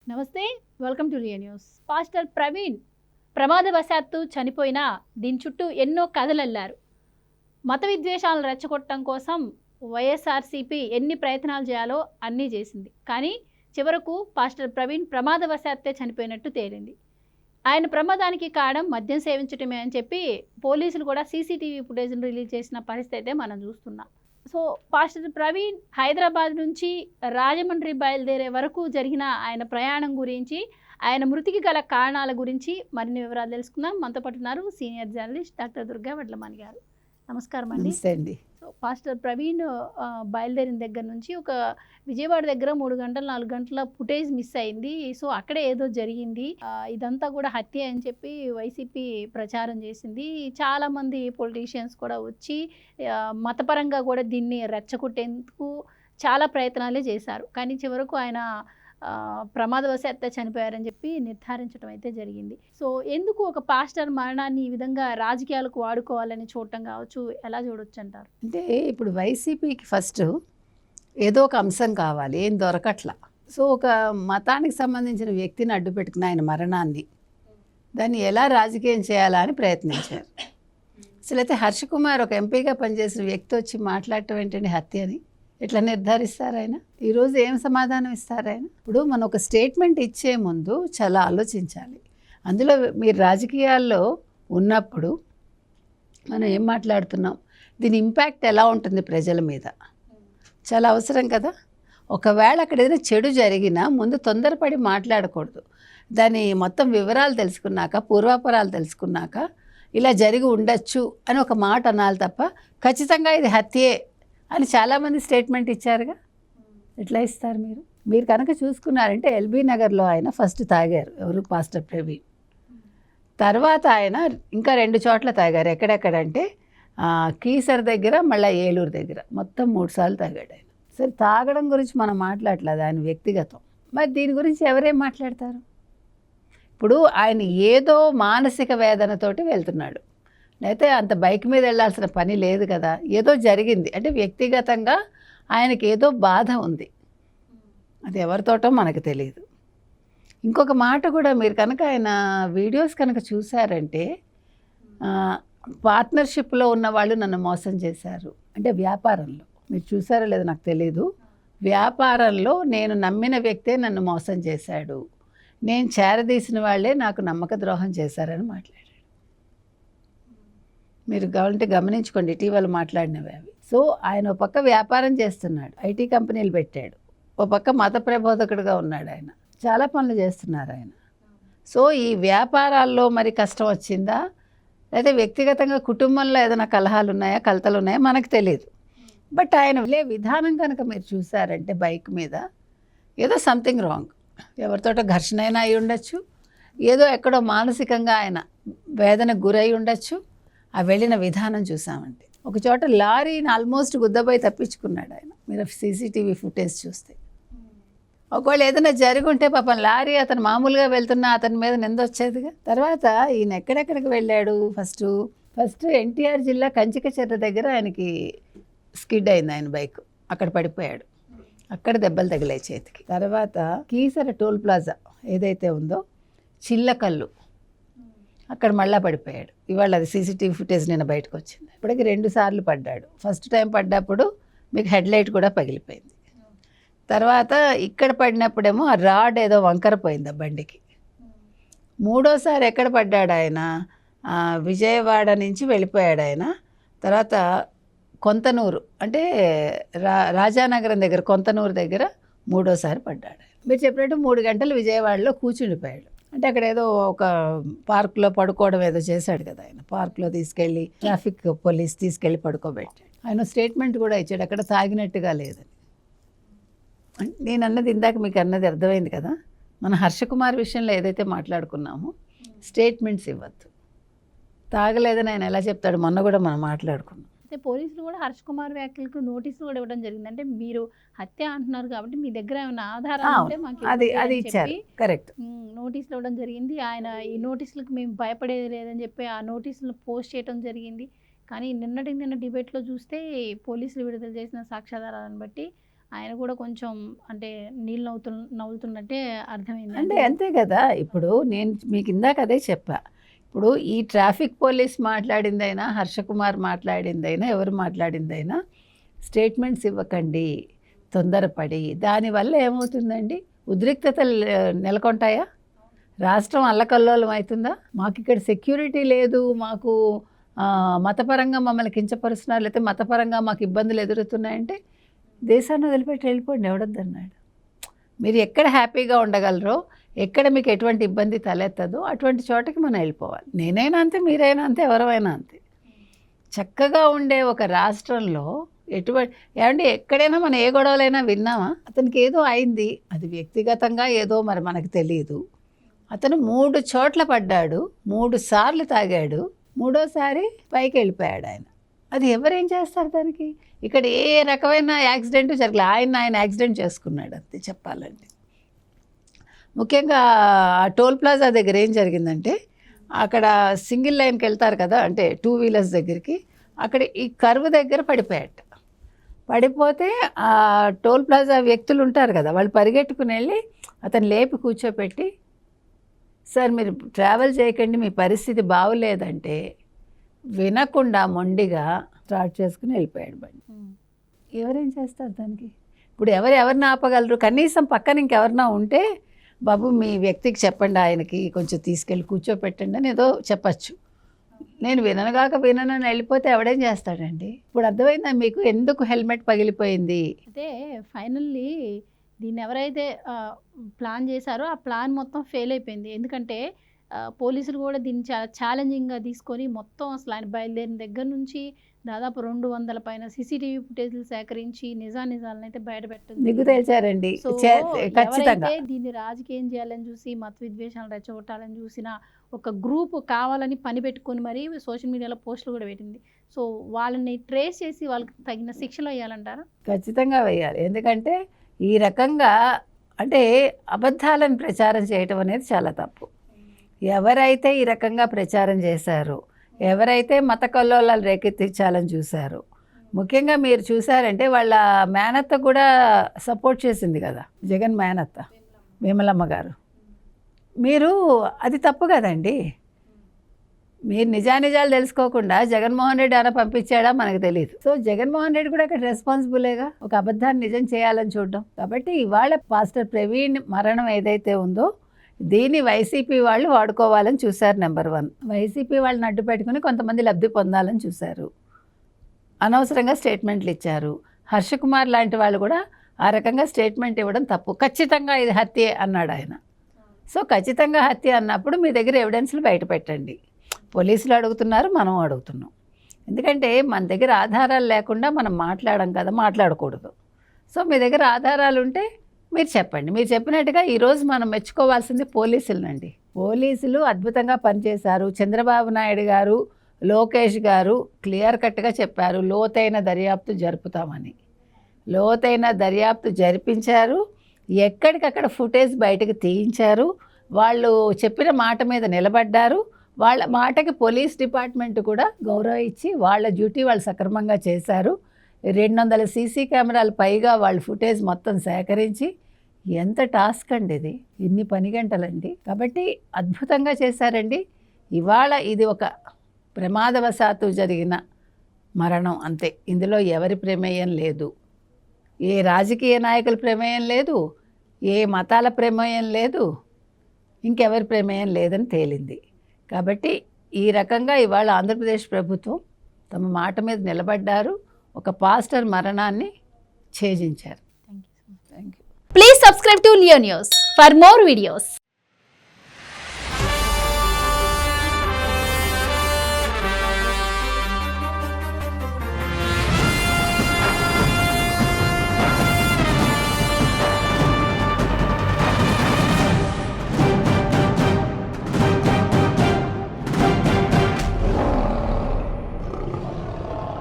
నమస్తే, welcome to Riya news. Pastor Praveen ప్రమాదవశాత్తు చనిపోయినా దీని చుట్టూ ఎన్నో కథలల్లారు. మత విద్వేషాలను రెచ్చగొట్టడం కోసం వైఎస్ఆర్సీపీ ఎన్ని ప్రయత్నాలు చేయాలో అన్నీ చేసింది. కానీ చివరకు పాస్టర్ ప్రవీణ్ ప్రమాదవశాత్తే చనిపోయినట్టు తేలింది. ఆయన ప్రమాదానికి కారణం మద్యం సేవించటమే అని చెప్పి పోలీసులు కూడా సీసీటీవీ ఫుటేజ్ను రిలీజ్ చేసిన పరిస్థితి అయితే మనం చూస్తున్నాం. సో పాస్టర్ ప్రవీణ్ హైదరాబాద్ నుంచి రాజమండ్రి బయలుదేరే వరకు జరిగిన ఆయన ప్రయాణం గురించి, ఆయన మృతికి గల కారణాల గురించి మరిన్ని వివరాలు తెలుసుకుందాం. మనతో పాటు ఉన్నారు senior journalist doctor Durga Vadlamani గారు. నమస్కారం అండి. సో పాస్టర్ ప్రవీణ్ బయలుదేరిన దగ్గర నుంచి ఒక విజయవాడ దగ్గర 3 గంటల 4 గంటల ఫుటేజ్ మిస్ అయింది. సో అక్కడే ఏదో జరిగింది, ఇదంతా కూడా హత్య అని చెప్పి వైసీపీ ప్రచారం చేసింది. చాలామంది పొలిటీషియన్స్ కూడా వచ్చి మతపరంగా కూడా దీన్ని రెచ్చగొట్టేందుకు చాలా ప్రయత్నాలే చేశారు. కానీ చివరకు ఆయన ప్రమాదవశాత్తు చనిపోయారని చెప్పి నిర్ధారించడం అయితే జరిగింది. సో ఎందుకు ఒక పాస్టర్ మరణాన్ని ఈ విధంగా రాజకీయాలకు వాడుకోవాలని చూడటం కావచ్చు, ఎలా చూడొచ్చు అంటారు? అంటే ఇప్పుడు వైసీపీకి ఫస్ట్ ఏదో ఒక అంశం కావాలి, ఏం దొరకట్లా. సో ఒక మతానికి సంబంధించిన వ్యక్తిని అడ్డు పెట్టుకుని ఆయన మరణాన్ని దాన్ని ఎలా రాజకీయం చేయాలా అని ప్రయత్నించారు. అసలు అయితే హర్ష కుమార్ ఒక ఎంపీగా పనిచేసిన వ్యక్తి వచ్చి మాట్లాడటం ఏంటంటే హత్య అని ఎట్లా నిర్ధారిస్తారు ఆయన? ఈరోజు ఏం సమాధానం ఇస్తారు ఆయన? ఇప్పుడు మనం ఒక స్టేట్మెంట్ ఇచ్చే ముందు చాలా ఆలోచించాలి. అందులో మీరు రాజకీయాల్లో ఉన్నప్పుడు మనం ఏం మాట్లాడుతున్నాం, దీని ఇంపాక్ట్ ఎలా ఉంటుంది ప్రజల మీద, చాలా అవసరం కదా. ఒకవేళ అక్కడ ఏదైనా చెడు జరిగినా ముందు తొందరపడి మాట్లాడకూడదు. దాని మొత్తం వివరాలు తెలుసుకున్నాక, పూర్వాపరాలు తెలుసుకున్నాక ఇలా జరిగి ఉండొచ్చు అని ఒక మాట అనాలి తప్ప ఖచ్చితంగా ఇది హత్యే అని చాలామంది స్టేట్మెంట్ ఇచ్చారుగా. ఎట్లా ఇస్తారు మీరు? మీరు కనుక చూసుకున్నారంటే ఎల్బీ నగర్లో ఆయన ఫస్ట్ తాగారు, ఎవరు? పాస్టర్ ప్రవీణ్. తర్వాత ఆయన ఇంకా 2 చోట్ల తాగారు. ఎక్కడెక్కడంటే కీసర్ దగ్గర, మళ్ళీ ఏలూరు దగ్గర, మొత్తం 3 సార్లు తాగాడు ఆయన. సరే, తాగడం గురించి మనం మాట్లాడలేదు, ఆయన వ్యక్తిగతం. మరి దీని గురించి ఎవరేం మాట్లాడతారు? ఇప్పుడు ఆయన ఏదో మానసిక వేదనతోటి వెళ్తున్నాడు, అయితే అంత బైక్ మీద వెళ్ళాల్సిన పని లేదు కదా. ఏదో జరిగింది అంటే వ్యక్తిగతంగా ఆయనకి ఏదో బాధ ఉంది, అది ఎవరితోటో మనకు తెలియదు. ఇంకొక మాట కూడా, మీరు కనుక ఆయన వీడియోస్ కనుక చూసారంటే పార్ట్నర్షిప్లో ఉన్న వాళ్ళు నన్ను మోసం చేశారు అంటే వ్యాపారంలో, మీరు చూసారో లేదో నాకు తెలీదు, వ్యాపారంలో నేను నమ్మిన వ్యక్తే నన్ను మోసం చేశాడు, నేను చేరదీసిన వాళ్ళే నాకు నమ్మక ద్రోహం చేశారని మాట్లాడాడు. మీరు కావాలంటే గమనించుకోండి, ఇటీవల మాట్లాడినవి అవి. సో ఆయన ఒక పక్క వ్యాపారం చేస్తున్నాడు, ఐటీ కంపెనీలు పెట్టాడు, ఒక పక్క మత ప్రబోధకుడుగా ఉన్నాడు, ఆయన చాలా పనులు చేస్తున్నారు ఆయన. సో ఈ వ్యాపారాల్లో మరి కష్టం వచ్చిందా, లేదా వ్యక్తిగతంగా కుటుంబంలో ఏదైనా కలహాలు ఉన్నాయా, కలతలు ఉన్నాయా మనకు తెలియదు. బట్ ఆయన వెళ్ళే విధానం కనుక మీరు చూసారంటే బైక్ మీద ఏదో సంథింగ్ రాంగ్. ఎవరితోటో ఘర్షణ అయినా అయి ఉండొచ్చు, ఏదో ఎక్కడో మానసికంగా ఆయన వేదనకు గురై ఉండొచ్చు. ఆ వెళ్ళిన విధానం చూసామంటే ఒక చోట లారీని ఆల్మోస్ట్ గుద్దబోయి తప్పించుకున్నాడు ఆయన. మీరు సీసీటీవీ ఫుటేజ్ చూస్తే ఒకవేళ ఏదైనా జరిగి ఉంటే పాపం లారీ అతను మామూలుగా వెళ్తున్నా అతని మీద నింద వచ్చేదిగా. తర్వాత ఈయన ఎక్కడెక్కడికి వెళ్ళాడు? ఫస్ట్ ఎన్టీఆర్ జిల్లా కంచికచెర్ల దగ్గర ఆయనకి స్కిడ్ అయింది ఆయన బైక్, అక్కడ పడిపోయాడు, అక్కడ దెబ్బలు తగిలాయి చేతికి. తర్వాత కీసర టోల్ ప్లాజా ఏదైతే ఉందో, చిల్లకల్లు, అక్కడ మళ్ళీ పడిపోయాడు. ఇవాళ అది సీసీటీవీ ఫుటేజ్ నిన్న బయటకు వచ్చింది. ఇప్పటికి 2 సార్లు పడ్డాడు. ఫస్ట్ టైం పడ్డప్పుడు మీకు హెడ్లైట్ కూడా పగిలిపోయింది. తర్వాత ఇక్కడ పడినప్పుడేమో ఆ రాడ్ ఏదో వంకర పోయింది ఆ బండికి. 3ఓసారి ఎక్కడ పడ్డాడు ఆయన? విజయవాడ నుంచి వెళ్ళిపోయాడు ఆయన. తర్వాత కొంతనూరు అంటే రాజానగరం దగ్గర, కొంతనూరు దగ్గర 3ఓసారి పడ్డాడు. మీరు చెప్పినట్టు 3 గంటలు విజయవాడలో కూర్చుండిపోయాడు. అంటే అక్కడ ఏదో ఒక పార్క్లో పడుకోవడం ఏదో చేశాడు కదా ఆయన. పార్క్లో తీసుకెళ్ళి ట్రాఫిక్ పోలీస్ తీసుకెళ్ళి పడుకోబెట్టాడు. ఆయన స్టేట్మెంట్ కూడా ఇచ్చాడు, అక్కడ తాగినట్టుగా లేదని. నేను అన్నది ఇందాక మీకు అన్నది అర్థమైంది కదా. మన హర్షకుమార్ విషయంలో ఏదైతే మాట్లాడుకున్నామో స్టేట్మెంట్స్ ఇవ్వద్దు, తాగలేదని ఆయన ఎలా చెప్తాడు? మొన్న కూడా మనం మాట్లాడుకున్నాం. అయితే పోలీసులు కూడా హర్ష కుమార్ వ్యాఖ్యలకు నోటీసులు కూడా ఇవ్వడం జరిగింది. అంటే మీరు హత్య అంటున్నారు కాబట్టి మీ దగ్గర ఏమైనా ఆధారాలు ఉంటే మాకు అది ఇచ్చారు, కరెక్ట్. నోటీసులు ఇవ్వడం జరిగింది. ఆయన ఈ నోటీసులకు మేము భయపడేది లేదని చెప్పి ఆ నోటీసులను పోస్ట్ చేయడం జరిగింది. కానీ నిన్న డిబేట్లో చూస్తే పోలీసులు విడుదల చేసిన సాక్ష్యాధారాలను బట్టి ఆయన కూడా కొంచెం అంటే నీళ్ళు నవ్వుతున్నట్టే అర్థమైంది. అంటే అంతే కదా. ఇప్పుడు నేను మీకు ఇందాక అదే చెప్పా. ఇప్పుడు ఈ ట్రాఫిక్ పోలీస్ మాట్లాడిందైనా, హర్షకుమార్ మాట్లాడిందైనా, ఎవరు మాట్లాడిందైనా స్టేట్మెంట్స్ ఇవ్వకండి తొందరపడి. దానివల్ల ఏమవుతుందండి, ఉద్రిక్తతలు నెలకొంటాయా? రాష్ట్రం అల్లకల్లోలం అవుతుందా? మాకు ఇక్కడ సెక్యూరిటీ లేదు, మాకు మతపరంగా మమ్మల్ని కించపరుస్తున్నారు, లేకపోతే మతపరంగా మాకు ఇబ్బందులు ఎదురుతున్నాయంటే దేశాన్ని వదిలిపెట్టి వెళ్ళిపోండి, ఎవడొద్దన్నాడు. మీరు ఎక్కడ హ్యాపీగా ఉండగలరో, ఎక్కడ మీకు ఎటువంటి ఇబ్బంది తలెత్తదో అటువంటి చోటకి మనం వెళ్ళిపోవాలి. నేనైనా అంతే, మీరైనా అంతే, ఎవరైనా అంతే. చక్కగా ఉండే ఒక రాష్ట్రంలో ఏమంటే ఎక్కడైనా మనం ఏ గొడవలైనా విన్నామా? అతనికి ఏదో అయింది, అది వ్యక్తిగతంగా ఏదో మరి మనకు తెలియదు. అతను 3 చోట్ల పడ్డాడు, 3 సార్లు తాగాడు, 3వసారి పైకి వెళ్ళిపోయాడు ఆయన. అది ఎవరేం చేస్తారు దానికి? ఇక్కడ ఏ రకమైన యాక్సిడెంట్ జరగలేదు, ఆయన యాక్సిడెంట్ చేసుకున్నాడు అంతే చెప్పాలంటే. ముఖ్యంగా ఆ టోల్ ప్లాజా దగ్గర ఏం జరిగిందంటే, అక్కడ సింగిల్ లైన్కి వెళ్తారు కదా, అంటే 2 వీలర్స్ దగ్గరికి, అక్కడ ఈ కర్వ్ దగ్గర పడిపోతే ఆ టోల్ ప్లాజా వ్యక్తులు ఉంటారు కదా, వాళ్ళు పరిగెట్టుకుని వెళ్ళి అతను లేపి కూర్చోపెట్టి, సార్ మీరు ట్రావెల్ చేయకండి, మీ పరిస్థితి బాగోలేదంటే వినకుండా మొండిగా స్టార్ట్ చేసుకుని వెళ్ళిపోయాడు బండి. ఎవరేం చేస్తారు దానికి? ఇప్పుడు ఎవరిని ఆపగలరు? కనీసం పక్కన ఇంకెవరన్నా ఉంటే, బాబు మీ వ్యక్తికి చెప్పండి, ఆయనకి కొంచెం తీసుకెళ్ళి కూర్చోపెట్టండి అని ఏదో చెప్పచ్చు. నేను విననని వెళ్ళిపోతే ఎవడేం చేస్తాడండి? ఇప్పుడు అర్థమైందా మీకు ఎందుకు హెల్మెట్ పగిలిపోయింది? అయితే ఫైనల్లీ దీన్ని ఎవరైతే ప్లాన్ చేశారో ఆ ప్లాన్ మొత్తం ఫెయిల్ అయిపోయింది. ఎందుకంటే పోలీసులు కూడా దీన్ని చాలా ఛాలెంజింగ్గా తీసుకొని మొత్తం అసలు ఆయన బయలుదేరిన దగ్గర నుంచి దాదాపు 200 పైన సీసీటీవీ ఫుటేజ్లు సేకరించి నిజాలను అయితే బయటపెట్టింది. మీకు తెలిసారండి ఖచ్చితంగా. దీన్ని రాజకీయం చేయాలని చూసి, మత విద్వేషాలు రెచ్చగొట్టాలని చూసిన ఒక గ్రూప్ కావాలని పని పెట్టుకొని మరి సోషల్ మీడియాలో పోస్టులు కూడా పెట్టింది. సో వాళ్ళని ట్రేస్ చేసి వాళ్ళకి తగిన శిక్షలు వేయాలంటారా? ఖచ్చితంగా వేయాలి. ఎందుకంటే ఈ రకంగా అంటే అబద్ధాలను ప్రచారం చేయటం అనేది చాలా తప్పు. ఎవరైతే ఈ రకంగా ప్రచారం చేశారో, ఎవరైతే మత కల్లోలాలు రేకెత్తించాలని చూశారో, ముఖ్యంగా మీరు చూసారంటే వాళ్ళ మేనత్త కూడా సపోర్ట్ చేసింది కదా, జగన్ మేనత్త విమలమ్మ గారు. మీరు అది తప్పు కదండి. మీరు నిజానిజాలు తెలుసుకోకుండా జగన్మోహన్ రెడ్డి అన్న పంపించాడా మనకు తెలియదు. సో జగన్మోహన్ రెడ్డి కూడా అక్కడ రెస్పాన్సిబులేగా ఒక అబద్ధాన్ని నిజం చేయాలని చూడడం. కాబట్టి ఇవాళ పాస్టర్ ప్రవీణ్ మరణం ఏదైతే ఉందో దీన్ని వైసీపీ వాళ్ళు వాడుకోవాలని చూశారు. నెంబర్ 1, వైసీపీ వాళ్ళని అడ్డు పెట్టుకుని కొంతమంది లబ్ధి పొందాలని చూశారు. అనవసరంగా స్టేట్మెంట్లు ఇచ్చారు. హర్షకుమార్ లాంటి వాళ్ళు కూడా ఆ రకంగా స్టేట్మెంట్ ఇవ్వడం తప్పు. ఖచ్చితంగా ఇది హత్యే అన్నాడు ఆయన. సో ఖచ్చితంగా హత్య అన్నప్పుడు మీ దగ్గర ఎవిడెన్స్లు బయట పెట్టండి. పోలీసులు అడుగుతున్నారు, మనం అడుగుతున్నాం. ఎందుకంటే మన దగ్గర ఆధారాలు లేకుండా మనం మాట్లాడం కదా, మాట్లాడకూడదు. సో మీ దగ్గర ఆధారాలు ఉంటే మీరు చెప్పండి. మీరు చెప్పినట్టుగా ఈరోజు మనం మెచ్చుకోవాల్సింది పోలీసులనండి. పోలీసులు అద్భుతంగా పనిచేశారు. చంద్రబాబు నాయుడు గారు, లోకేష్ గారు క్లియర్ కట్గా చెప్పారు, లోతైన దర్యాప్తు జరుపుతామని. లోతైన దర్యాప్తు జరిపించారు. ఎక్కడికక్కడ ఫుటేజ్ బయటకు తీయించారు. వాళ్ళు చెప్పిన మాట మీద నిలబడ్డారు. వాళ్ళ మాటకి పోలీస్ డిపార్ట్మెంట్ కూడా గౌరవం ఇచ్చి వాళ్ళ డ్యూటీ వాళ్ళు సక్రమంగా చేశారు. 200 సీసీ కెమెరాలు పైగా వాళ్ళు ఫుటేజ్ మొత్తం సేకరించి, ఎంత టాస్క్ అండి ఇది, ఇన్ని పని గంటలండి. కాబట్టి అద్భుతంగా చేశారండి. ఇవాళ ఇది ఒక ప్రమాదవశాత్తు జరిగిన మరణం అంతే. ఇందులో ఎవరి ప్రమేయం లేదు, ఏ రాజకీయ నాయకుల ప్రమేయం లేదు, ఏ మతాల ప్రమేయం లేదు, ఇంకెవరి ప్రమేయం లేదని తేలింది. కాబట్టి ఈ రకంగా ఇవాళ ఆంధ్రప్రదేశ్ ప్రభుత్వం తమ మాట మీద నిలబడ్డారు. ఒక పాస్టర్ మరణాన్ని ఛేదించారు. Thank you. Please subscribe to Leo news for more videos.